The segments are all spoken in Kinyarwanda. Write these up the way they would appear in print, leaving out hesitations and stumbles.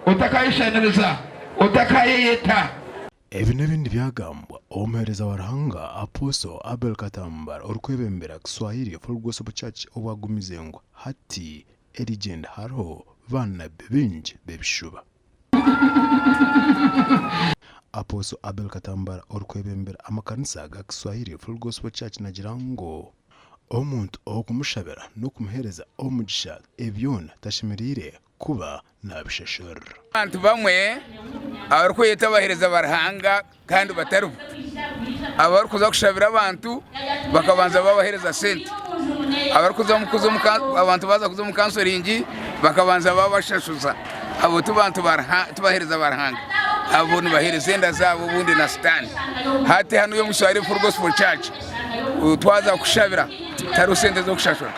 utakayishaniriza utakayiyita. Ebi n'ebindi byagambwa omuhereza wa Ruhanga Apostle Abaikiriza orukwebembera Kiswahili Full Gospel Church obwagumizengwa hati erigenda hariho bana bingi bebishuba. Apostle Abaikiriza orukwebembera amakanisa ga Kiswahili Full Gospel Church nagira ngo omuntu okumushabira n'okumuhereza omugisha ebyona tashemerire kuba nabishashura. Abantu bamwe abarukwiyita abahereza barahanga kandi bataru abarukuza kushabira abantu bakabanza babahereza sente abarukuza abantu baza kuza mu counseling bakabanza babashashuza abo tubantu tubahereza barahanga abo nibahereza enda zabo bundi na stani hati hano yo Kiswahili Full Gospel Church twaza kushabira taru sente zo kushashura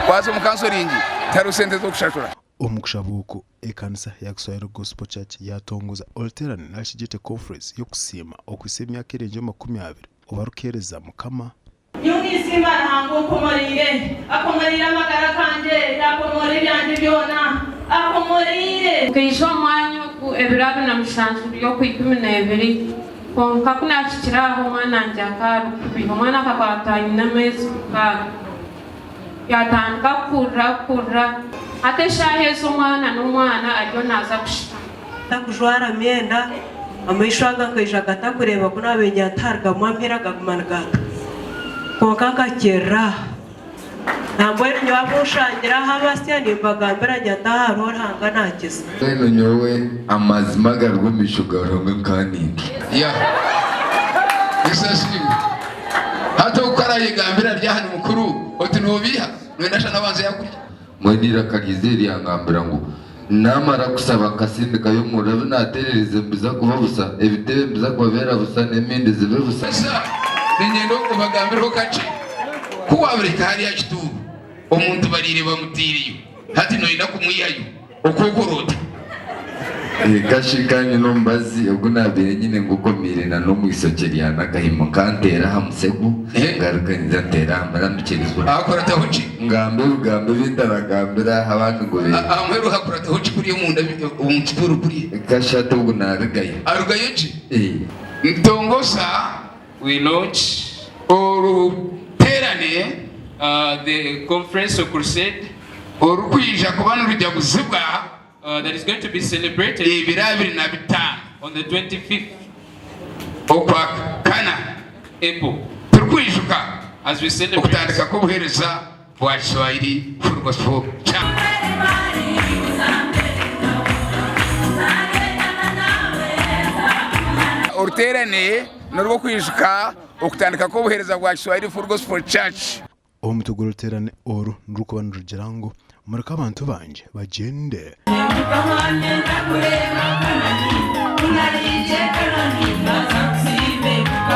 kwaza mu counseling taru sente zo kushashura. Omugishabuko ekanisa ya Kiswahili Gospel Church yatongoza Alterane Nashigite Conference yo kusima okwise emyaka erenje 20 obarukereza mukama nyunisima Ruhanga akomorire amagara kanje akomorire byanje byona akomorire kwisho mwanyo ku ebirabe na mushanju yo ku 12 konka kunashikiraho mwana njakaru kubiho mwana kakwatanye n'amezi ka yatandika kurra ate shahezo mwana n'umwana ariyo naza kushita takujwara myenda amishwaga kwijaka takureba kunabenya targa mwampera gakumanagata konka kera ntabwo nyabushangira habasya nimbagambira nyataharo Ruhanga nakiza eno nyowe amazima garw'imishugaro kanindi ya isashimwe hata ukarayigambira ryahani mukuru oti nubiha nwenasha nabanze yakurya mwenira kagizeri yangambira ngo namara kusaba kasindika yo murabe naterereze mbiza kuba busa ebitebe mbiza kubera busa n'emindi zibe busa ningendo kubagambira kace kuwabirika hari ya kituru omuntu barire bamutiriyo hati noyina kumwiyayo okugorota kashikanye no mbazi ubwo nabire nyine ngukomire na no mwisokeriana gahimo kantera hamusegu ngaruka nzatera amarandukirizwa akora tahuci ugambe bindaragambira abantu ngo be amweru hakora tahuci kuri munda umuturu kuri kashata ubwo naragaye arugaye ci ntongosa we launch Terane the conference of crusade orukwija kubana rujya guzibwa that is going to be celebrated on the 25th okwa kana April turukwijuka as we celebrate okutandika kubuhereza bwa Kiswahili Full Gospel Church. Terane norwo kwijuka okutandika kubuhereza bwa Kiswahili Full Gospel Church. Omutuguru Terane oru nruko banrugirango mureka abantu banje bagende